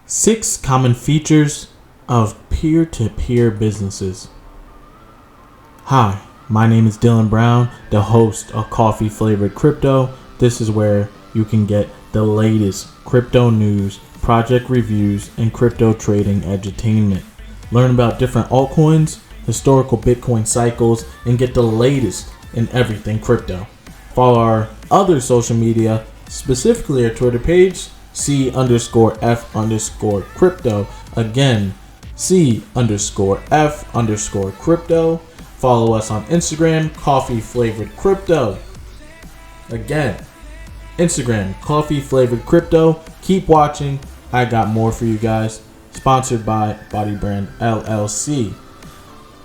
6 common features of peer-to-peer businesses. Hi, my name is Dylan Brown, the host of Coffee Flavored Crypto. This is where you can get the latest crypto news, project reviews, and crypto trading edutainment. Learn about different altcoins, historical Bitcoin cycles, and get the latest in everything crypto. Follow our other social media, specifically our Twitter page, C_F_crypto. Again, C_F_crypto. Follow us on Instagram, Coffee Flavored Crypto. Again, Instagram, Coffee Flavored Crypto. Keep watching. I got more for you guys. Sponsored by Body Brand LLC.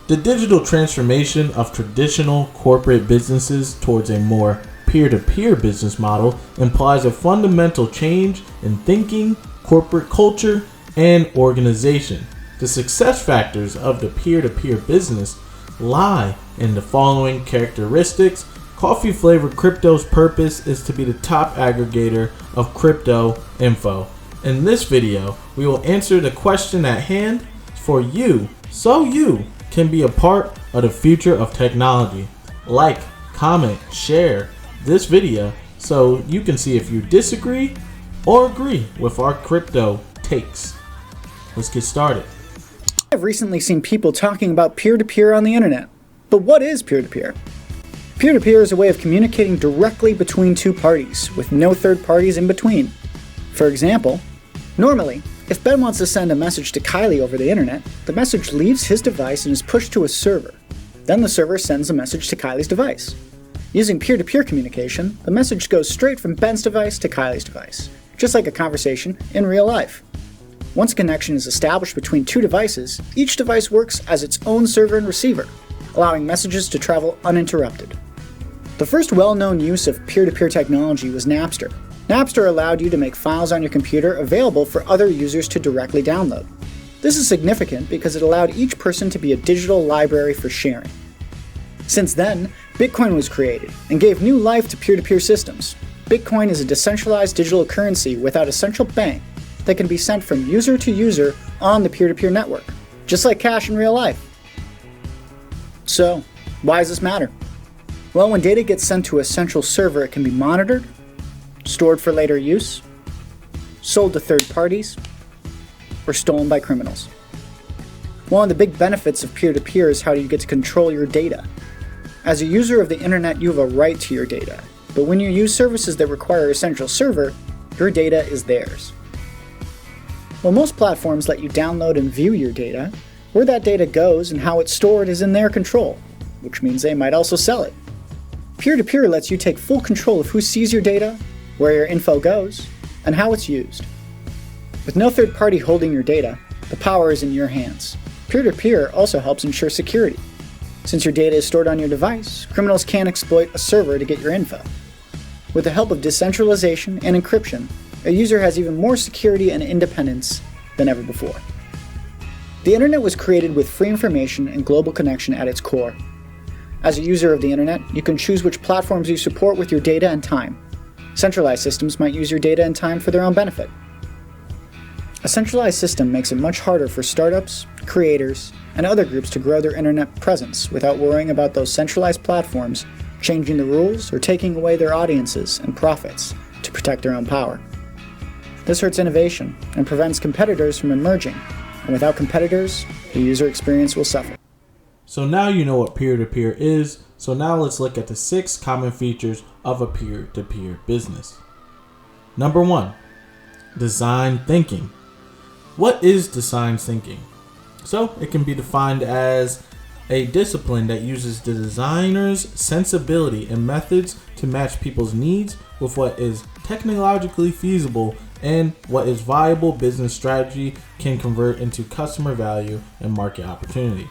The digital transformation of traditional corporate businesses towards a more peer-to-peer business model implies a fundamental change in thinking, corporate culture, and organization. The success factors of the peer-to-peer business lie in the following characteristics. Coffee Flavored Crypto's purpose is to be the top aggregator of crypto info. In this video, we will answer the question at hand for you, so you can be a part of the future of technology. Like, comment, share this video so you can see if you disagree or agree with our crypto takes. Let's get started. I've recently seen people talking about peer-to-peer on the internet. But what is peer-to-peer? Peer-to-peer is a way of communicating directly between two parties, with no third parties in between. For example, normally, if Ben wants to send a message to Kylie over the internet, the message leaves his device and is pushed to a server. Then the server sends a message to Kylie's device. Using peer-to-peer communication, the message goes straight from Ben's device to Kylie's device, just like a conversation in real life. Once a connection is established between two devices, each device works as its own server and receiver, allowing messages to travel uninterrupted. The first well-known use of peer-to-peer technology was Napster. Napster allowed you to make files on your computer available for other users to directly download. This is significant because it allowed each person to be a digital library for sharing. Since then, Bitcoin was created and gave new life to peer-to-peer systems. Bitcoin is a decentralized digital currency without a central bank that can be sent from user to user on the peer-to-peer network, just like cash in real life. So, why does this matter? Well, when data gets sent to a central server, it can be monitored, stored for later use, sold to third parties, or stolen by criminals. One of the big benefits of peer-to-peer is how you get to control your data. As a user of the internet, you have a right to your data, but when you use services that require a central server, your data is theirs. While most platforms let you download and view your data, where that data goes and how it's stored is in their control, which means they might also sell it. Peer-to-peer lets you take full control of who sees your data, where your info goes, and how it's used. With no third party holding your data, the power is in your hands. Peer-to-peer also helps ensure security. Since your data is stored on your device, criminals can't exploit a server to get your info. With the help of decentralization and encryption, a user has even more security and independence than ever before. The internet was created with free information and global connection at its core. As a user of the internet, you can choose which platforms you support with your data and time. Centralized systems might use your data and time for their own benefit. A centralized system makes it much harder for startups, creators, and other groups to grow their internet presence without worrying about those centralized platforms changing the rules or taking away their audiences and profits to protect their own power. This hurts innovation and prevents competitors from emerging, and without competitors, the user experience will suffer. So now you know what peer-to-peer is, so now let's look at the 6 common features of a peer-to-peer business. Number 1, design thinking. What is design thinking? So it can be defined as a discipline that uses the designer's sensibility and methods to match people's needs with what is technologically feasible and what is viable business strategy can convert into customer value and market opportunity.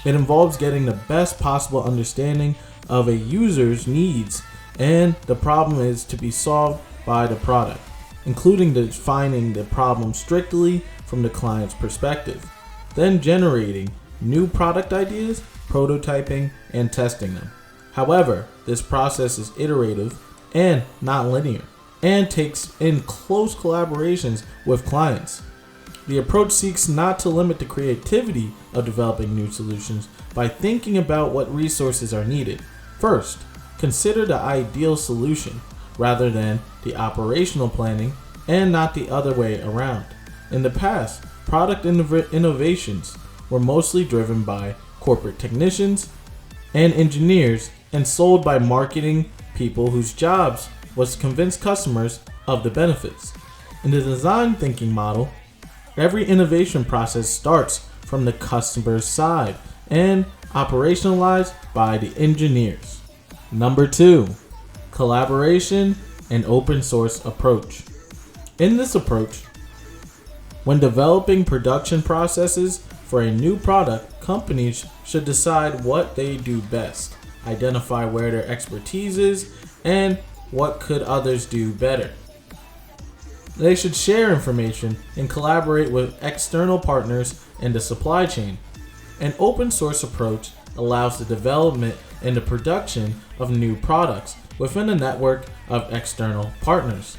It involves getting the best possible understanding of a user's needs and the problem is to be solved by the product, including defining the problem strictly from the client's perspective, then generating new product ideas, prototyping, and testing them. However, this process is iterative and not linear, and takes in close collaborations with clients. The approach seeks not to limit the creativity of developing new solutions by thinking about what resources are needed. First, consider the ideal solution rather than the operational planning, and not the other way around. In the past, product innovations were mostly driven by corporate technicians and engineers and sold by marketing people whose jobs was to convince customers of the benefits. In the design thinking model, every innovation process starts from the customer's side and operationalized by the engineers. Number 2, collaboration and open source approach. In this approach, when developing production processes for a new product, companies should decide what they do best, identify where their expertise is, and what could others do better. They should share information and collaborate with external partners in the supply chain. An open source approach allows the development and the production of new products within a network of external partners.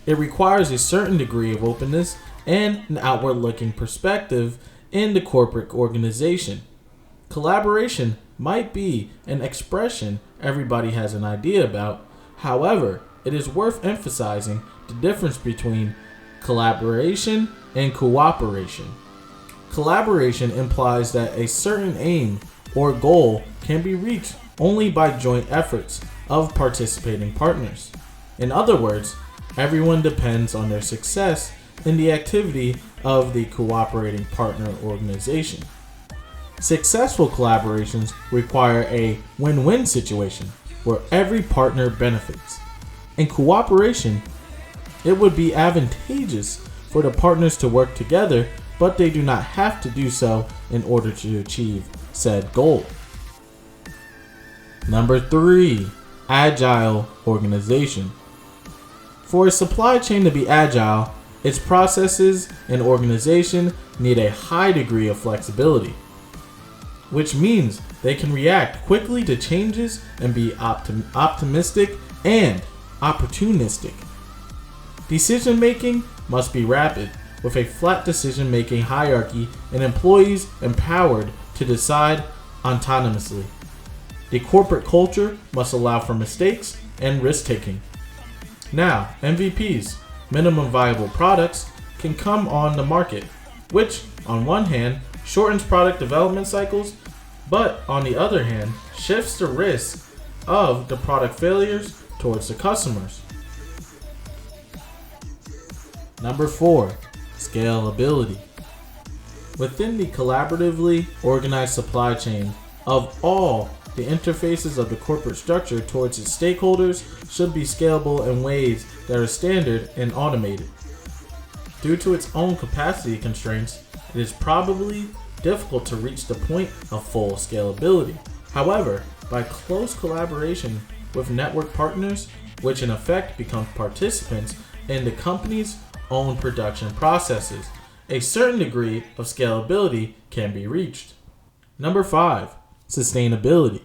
It requires a certain degree of openness and an outward-looking perspective in the corporate organization. Collaboration might be an expression everybody has an idea about. However, it is worth emphasizing the difference between collaboration and cooperation. Collaboration implies that a certain aim or goal can be reached only by joint efforts of participating partners. In other words, everyone depends on their success in the activity of the cooperating partner organization. Successful collaborations require a win-win situation where every partner benefits. In cooperation, it would be advantageous for the partners to work together, but they do not have to do so in order to achieve said goal. Number 3, agile organization. For a supply chain to be agile, its processes and organization need a high degree of flexibility, which means they can react quickly to changes and be optimistic and opportunistic. Decision making must be rapid, with a flat decision making hierarchy and employees empowered to decide autonomously. The corporate culture must allow for mistakes and risk taking. Now, MVPs, minimum viable products, can come on the market, which, on one hand, shortens product development cycles, but on the other hand, shifts the risk of the product failures towards the customers. Number 4, scalability. Within the collaboratively organized supply chain of all the interfaces of the corporate structure towards its stakeholders should be scalable in ways that are standard and automated. Due to its own capacity constraints, it is probably difficult to reach the point of full scalability. However, by close collaboration with network partners, which in effect become participants in the company's own production processes, a certain degree of scalability can be reached. Number 5, sustainability.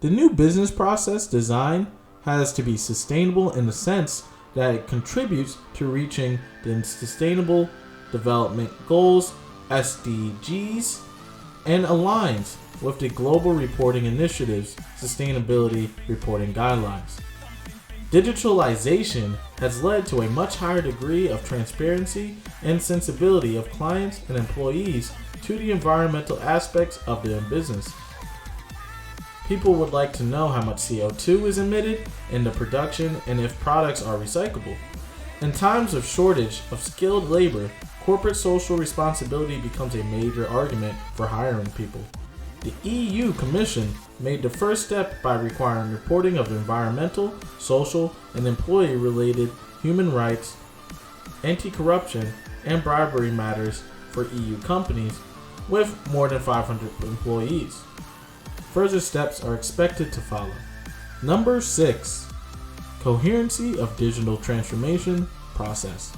The new business process design has to be sustainable in the sense that it contributes to reaching the Sustainable Development Goals (SDGs) and aligns with the Global Reporting Initiative's Sustainability Reporting Guidelines. Digitalization has led to a much higher degree of transparency and sensibility of clients and employees to the environmental aspects of their business. People would like to know how much CO2 is emitted in the production and if products are recyclable. In times of shortage of skilled labor, corporate social responsibility becomes a major argument for hiring people. The EU Commission made the first step by requiring reporting of environmental, social, and employee-related human rights, anti-corruption, and bribery matters for EU companies with more than 500 employees. Further steps are expected to follow. Number 6, coherency of digital transformation process.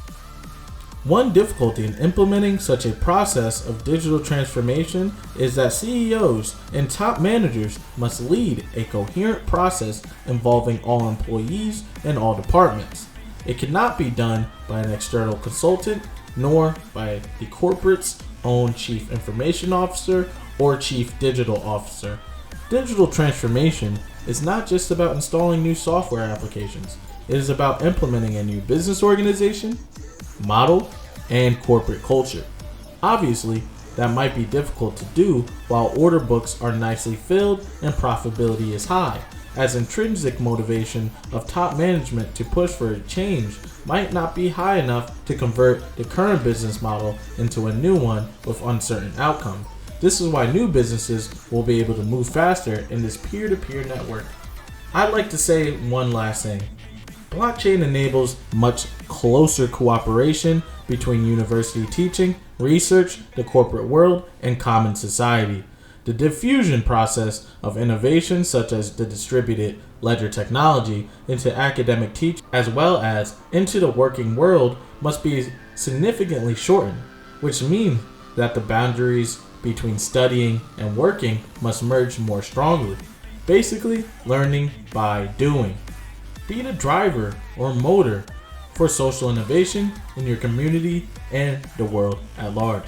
One difficulty in implementing such a process of digital transformation is that CEOs and top managers must lead a coherent process involving all employees and all departments. It cannot be done by an external consultant nor by the corporate's own chief information officer or chief digital officer. Digital transformation is not just about installing new software applications. It is about implementing a new business organization, model, and corporate culture. Obviously, that might be difficult to do while order books are nicely filled and profitability is high, as intrinsic motivation of top management to push for a change might not be high enough to convert the current business model into a new one with uncertain outcome. This is why new businesses will be able to move faster in this peer-to-peer network. I'd like to say one last thing. Blockchain enables much closer cooperation between university teaching, research, the corporate world, and common society. The diffusion process of innovation such as the distributed ledger technology into academic teaching as well as into the working world must be significantly shortened, which means that the boundaries between studying and working must merge more strongly. Basically, learning by doing. Be the driver or motor for social innovation in your community and the world at large.